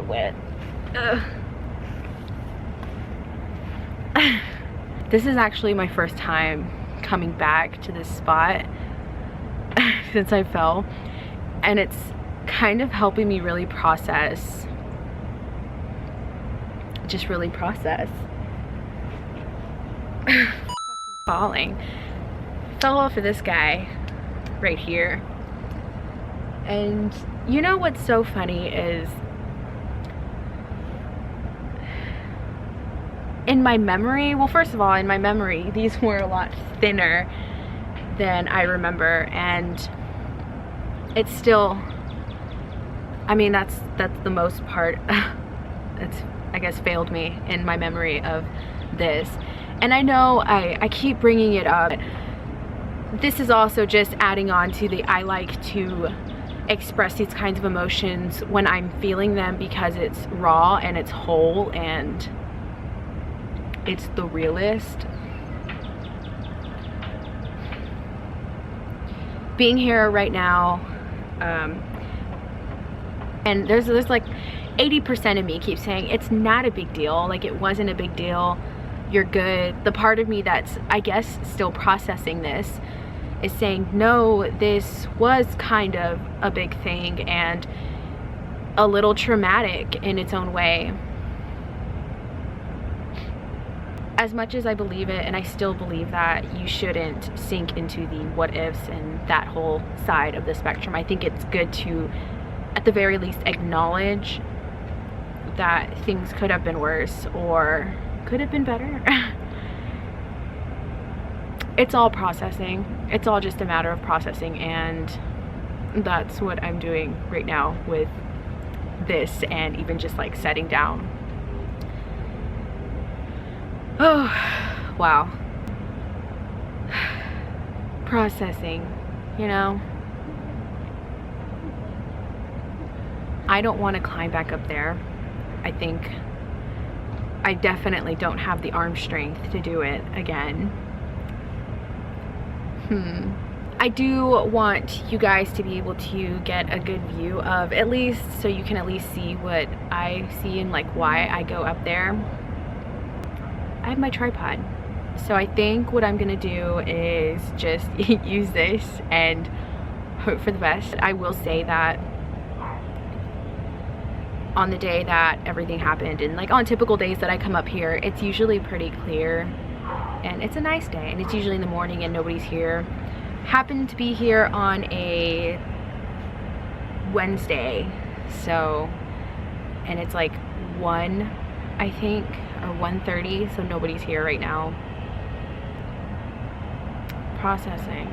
wet. This is actually my first time coming back to this spot since I fell, and it's kind of helping me really process, just really process falling. Fell off of this guy right here. And you know what's so funny is, in my memory, well, first of all, in my memory, these were a lot thinner than I remember, and it's still, I mean, that's the most part. It's, I guess, failed me in my memory of this. And I know I keep bringing it up. This is also just adding on to the, I like to express these kinds of emotions when I'm feeling them because it's raw and it's whole and it's the realest. Being here right now, and there's like 80% of me keeps saying it's not a big deal, like it wasn't a big deal, you're good. The part of me that's, I guess, still processing this is saying, no, this was kind of a big thing and a little traumatic in its own way. As much as I believe it, and I still believe that you shouldn't sink into the what ifs and that whole side of the spectrum, I think it's good to, at the very least, acknowledge that things could have been worse or could have been better. It's all processing. It's all just a matter of processing, and that's what I'm doing right now with this, and even just like setting down. Oh, wow. Processing, you know? I don't want to climb back up there. I think I definitely don't have the arm strength to do it again. I do want you guys to be able to get a good view of, at least, so you can at least see what I see and like why I go up there. I have my tripod, so I think what I'm gonna do is just use this and hope for the best. I will say that on the day that everything happened, and like on typical days that I come up here, it's usually pretty clear and it's a nice day, and it's usually in the morning and nobody's here. Happened to be here on a Wednesday, so, and it's like 1, I think, or 1:30, so nobody's here right now. Processing.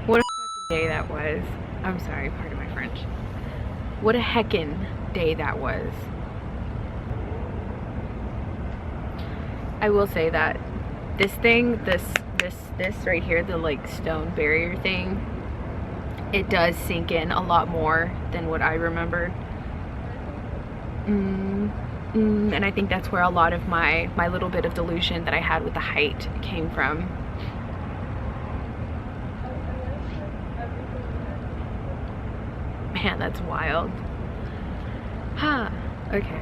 What a fucking day that was. I'm sorry, pardon my French. What a heckin' day that was. I will say that this thing, this right here, the like stone barrier thing, it does sink in a lot more than what I remembered. And I think that's where a lot of my little bit of delusion that I had with the height came from. Man, that's wild. Huh, okay.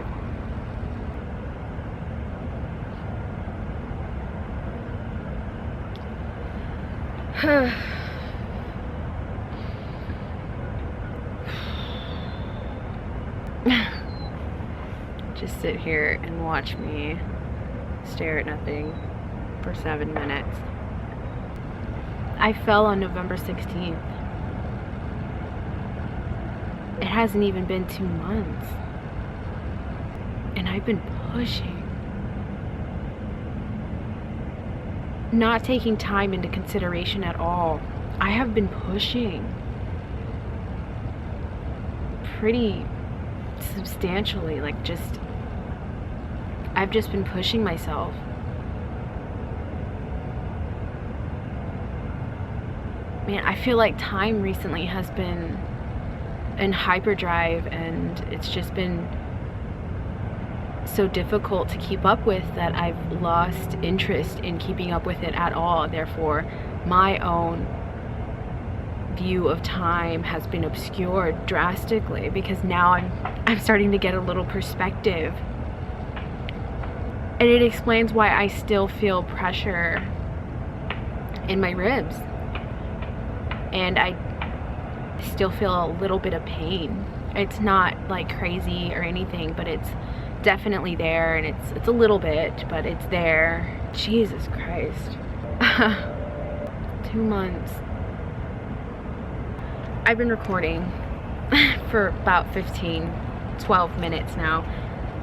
Just sit here and watch me stare at nothing for 7 minutes. I fell on November 16th. It hasn't even been 2 months. And I've been pushing. Not taking time into consideration at all. I have been pushing pretty substantially, like I've just been pushing myself. Man, I feel like time recently has been in hyperdrive, and it's just been so difficult to keep up with that I've lost interest in keeping up with it at all. Therefore, my own view of time has been obscured drastically, because now I'm starting to get a little perspective, and it explains why I still feel pressure in my ribs, and I still feel a little bit of pain. It's not like crazy or anything, but it's definitely there, and it's a little bit, but it's there. Jesus Christ. 2 months. I've been recording for about 12 minutes now,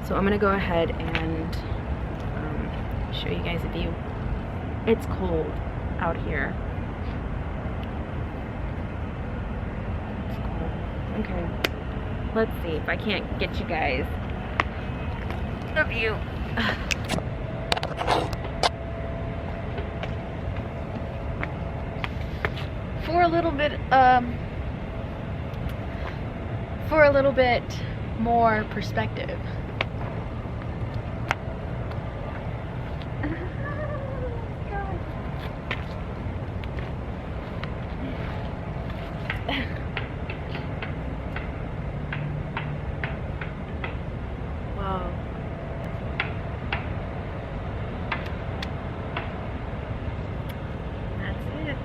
so I'm gonna go ahead and show you guys a view. It's cold out here. It's cold. Okay, let's see if I can't get you guys a view. For a little bit more perspective. Wow. That's it.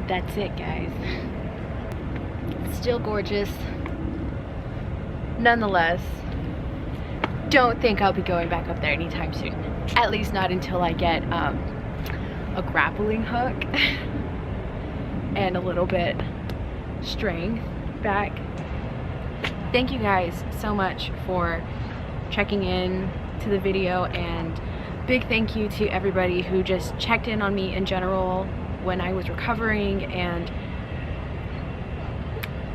That's it, guys. Still gorgeous. Nonetheless, don't think I'll be going back up there anytime soon. At least not until I get a grappling hook and a little bit strength back. Thank you guys so much for checking in to the video, and big thank you to everybody who just checked in on me in general when I was recovering. And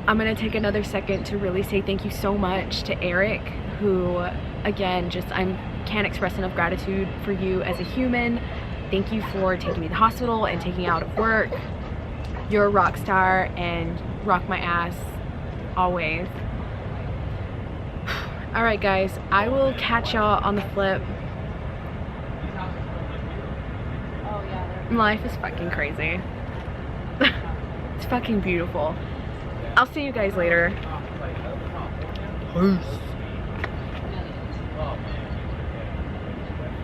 I'm gonna take another second to really say thank you so much to Eric, who, again, just I can't express enough gratitude for you as a human. Thank you for taking me to the hospital and taking me out of work. You're a rock star and rock my ass always. All right, guys, I will catch y'all on the flip. Life is fucking crazy. It's fucking beautiful. I'll see you guys later. Peace.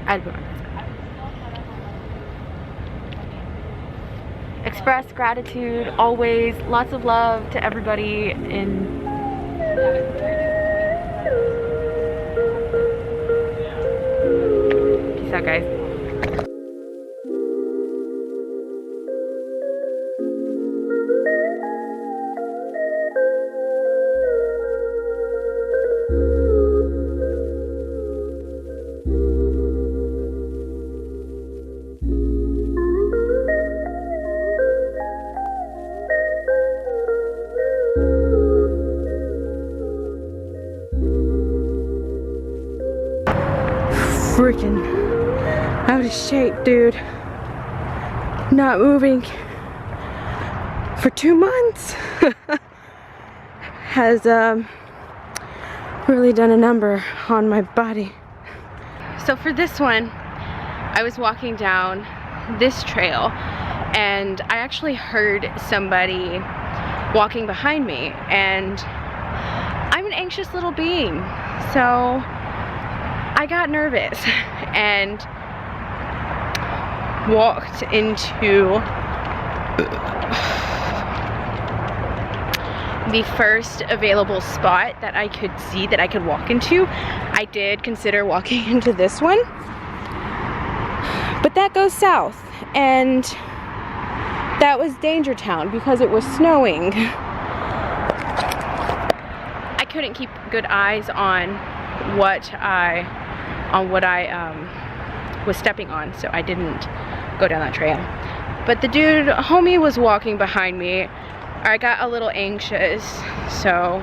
I'd put my mask on. Express gratitude always. Lots of love to everybody in peace out, guys. Freaking out of shape, dude. Not moving for 2 months has really done a number on my body. So for this one, I was walking down this trail and I actually heard somebody walking behind me, and I'm an anxious little being, so I got nervous and walked into the first available spot that I could see that I could walk into. I did consider walking into this one, but that goes south, and that was Danger Town because it was snowing. I couldn't keep good eyes on what I was stepping on, so I didn't go down that trail. But the dude, homie, was walking behind me. I got a little anxious, so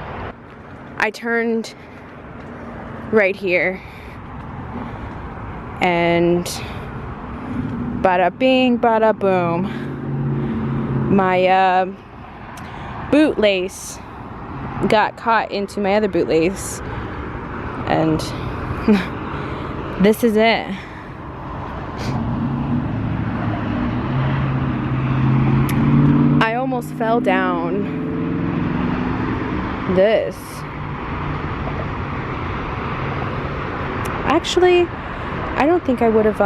I turned right here, and bada bing, bada boom. My bootlace got caught into my other bootlace, and this is it. fell down this. Actually, I don't think I would have,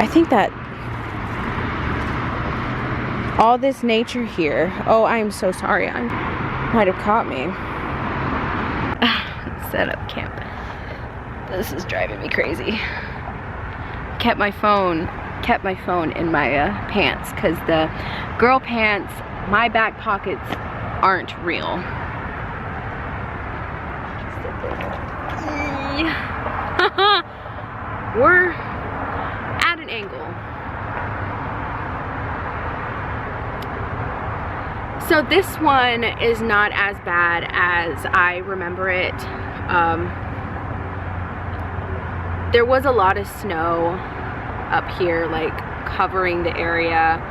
I think that all this nature here, oh, I am so sorry, I might have caught me. Set up camp. This is driving me crazy. Kept my phone in my pants, because the girl pants, my back pockets aren't real. We're at an angle. So this one is not as bad as I remember it. There was a lot of snow up here, like covering the area.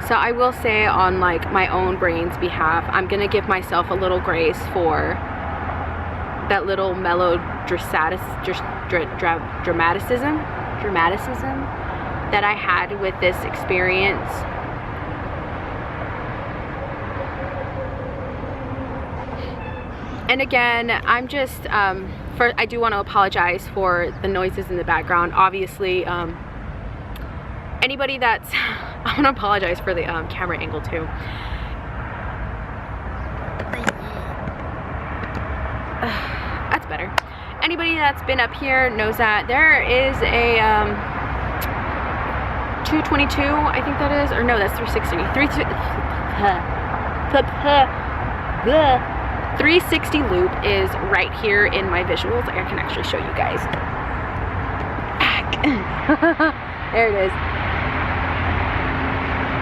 So I will say, on like my own brain's behalf, I'm gonna give myself a little grace for that little mellow dramaticism that I had with this experience. And again, I'm just, I do want to apologize for the noises in the background. Obviously, anybody that's, I want to apologize for the camera angle too. That's better. Anybody that's been up here knows that there is a 222, I think that is, or no, that's 360. 360 loop is right here in my visuals. I can actually show you guys. There it is.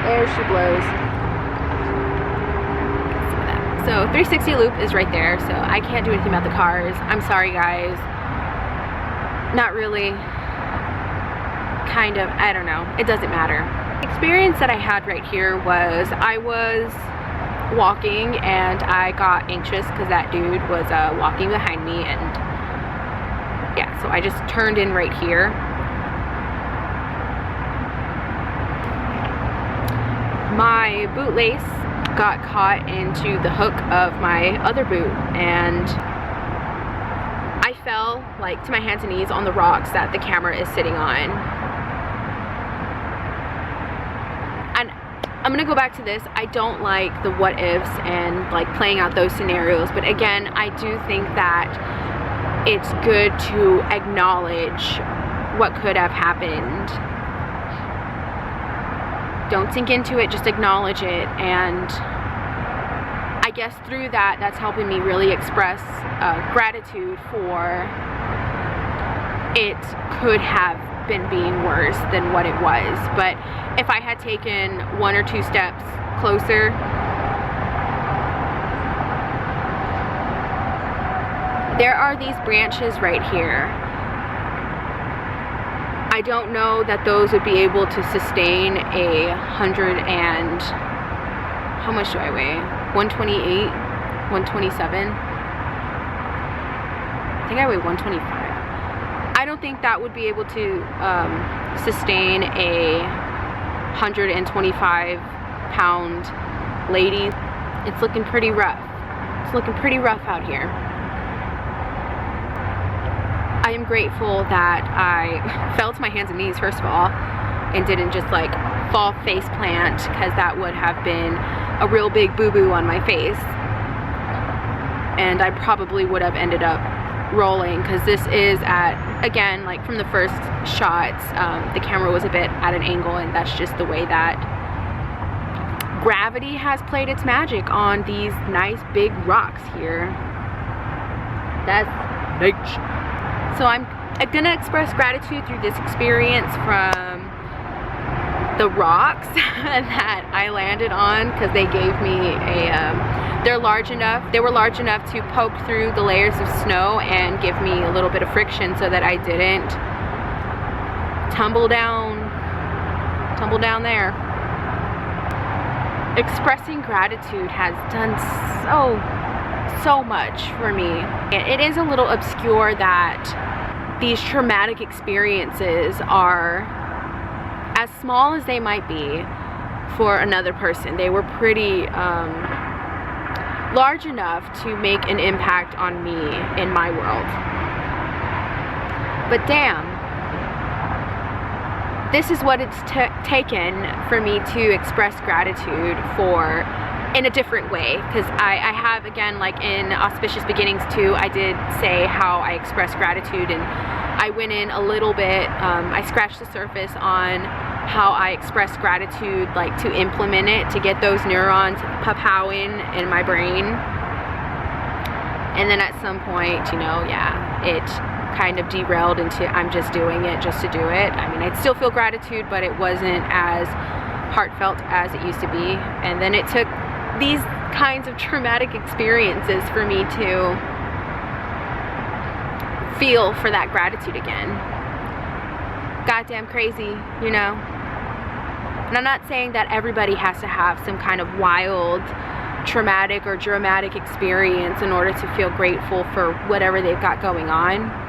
There she blows. So 360 loop is right there, so I can't do anything about the cars. I'm sorry, guys. Not really. Kind of, I don't know. It doesn't matter. The experience that I had right here was, I was walking and I got anxious because that dude was walking behind me, and yeah, so I just turned in right here. My bootlace got caught into the hook of my other boot, and I fell like to my hands and knees on the rocks that the camera is sitting on. And I'm gonna go back to this. I don't like the what ifs and like playing out those scenarios, but again, I do think that it's good to acknowledge what could have happened. Don't sink into it, just acknowledge it. And I guess through that, that's helping me really express gratitude for it could have been being worse than what it was. But if I had taken 1 or 2 steps closer, there are these branches right here. I don't know that those would be able to sustain a 100 and, how much do I weigh? 128, 127. I think I weigh 125. I don't think that would be able to sustain a 125 pound lady. It's looking pretty rough. It's looking pretty rough out here. I am grateful that I fell to my hands and knees, first of all, and didn't just like fall face plant, because that would have been a real big boo-boo on my face. And I probably would have ended up rolling, because this is at, again, like from the first shots, the camera was a bit at an angle, and that's just the way that gravity has played its magic on these nice big rocks here. That's nature. So I'm gonna express gratitude through this experience from the rocks that I landed on, because they gave me a, they were large enough to poke through the layers of snow and give me a little bit of friction so that I didn't tumble down there. Expressing gratitude has done so much for me. It is a little obscure that these traumatic experiences are, as small as they might be, for another person. They were pretty large enough to make an impact on me in my world. But damn, this is what it's taken for me to express gratitude for in a different way. Because I have, again, like in Auspicious Beginnings too, I did say how I express gratitude, and I went in a little bit, I scratched the surface on how I express gratitude, like to implement it, to get those neurons pow-powing in my brain. And then at some point, you know, yeah, it kind of derailed into I'm just doing it just to do it. I mean, I'd still feel gratitude, but it wasn't as heartfelt as it used to be. And then it took these kinds of traumatic experiences for me to feel for that gratitude again. Goddamn crazy, you know? And I'm not saying that everybody has to have some kind of wild, traumatic or dramatic experience in order to feel grateful for whatever they've got going on.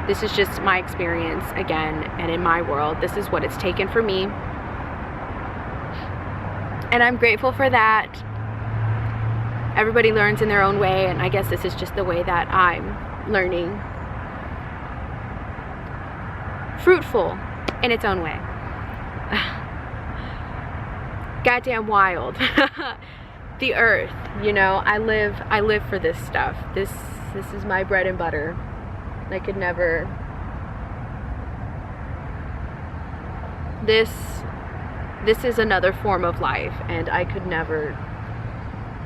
This is just my experience again, and in my world, this is what it's taken for me. And I'm grateful for that. Everybody learns in their own way, and I guess this is just the way that I'm learning. Fruitful in its own way. Goddamn wild. The earth, you know, I live for this stuff. This is my bread and butter. I could never. This is another form of life, and I could never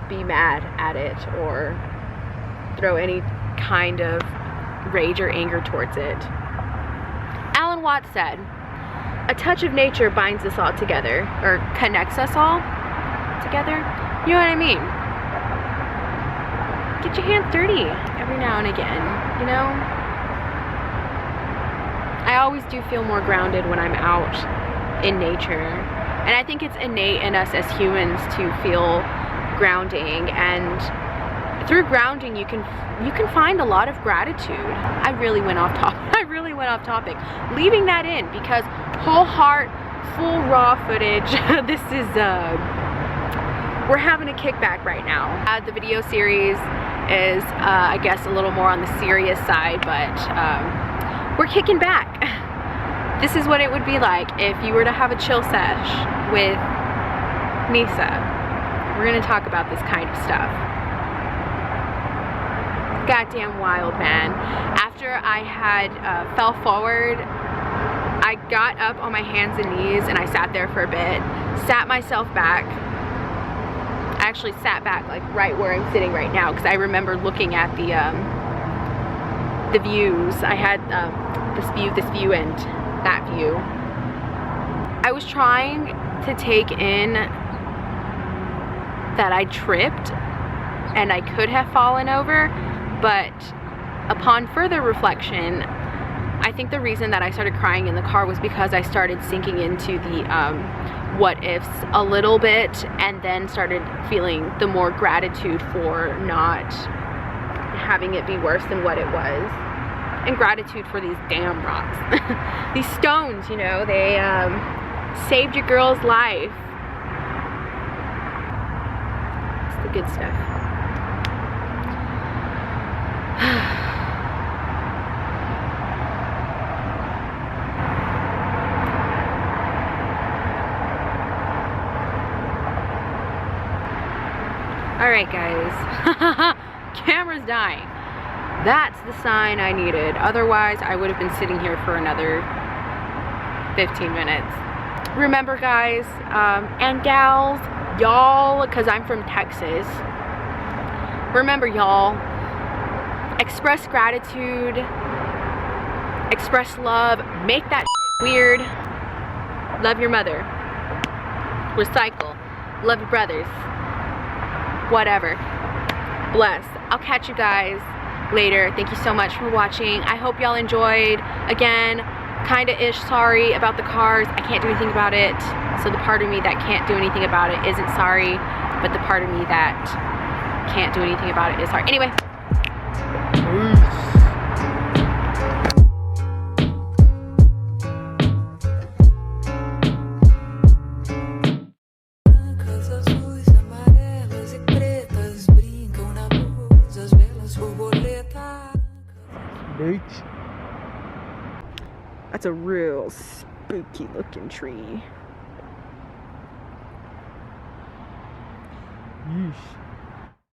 be mad at it or throw any kind of rage or anger towards it. Alan Watts said, "A touch of nature binds us all together," or connects us all together. You know what I mean? Get your hands dirty every now and again, you know? I always do feel more grounded when I'm out in nature. And I think it's innate in us as humans to feel grounding, and through grounding you can find a lot of gratitude. I really went off topic. Leaving that in, because whole heart, full raw footage. This is we're having a kickback right now. The video series is I guess a little more on the serious side, but we're kicking back. This is what it would be like if you were to have a chill sesh with Nisa. We're gonna talk about this kind of stuff. Goddamn wild, man. After I had fell forward, I got up on my hands and knees and I sat there for a bit, sat myself back. I actually sat back like right where I'm sitting right now, because I remember looking at the views. I had this view and that view. I was trying to take in that I tripped and I could have fallen over, but upon further reflection, I think the reason that I started crying in the car was because I started sinking into the what ifs a little bit, and then started feeling the more gratitude for not having it be worse than what it was, and gratitude for these damn rocks. These stones, you know, they saved your girl's life. It's the good stuff. Alright guys, camera's dying. That's the sign I needed. Otherwise, I would have been sitting here for another 15 minutes. Remember guys, and gals, y'all, because I'm from Texas. Remember y'all, express gratitude, express love, make that weird, love your mother, recycle, love your brothers, whatever. Bless. I'll catch you guys later. Thank you so much for watching. I hope y'all enjoyed. Again, kinda-ish sorry about the cars. I can't do anything about it. So the part of me that can't do anything about it isn't sorry, but the part of me that can't do anything about it is sorry. Anyway. Right? That's a real spooky looking tree. Yeesh.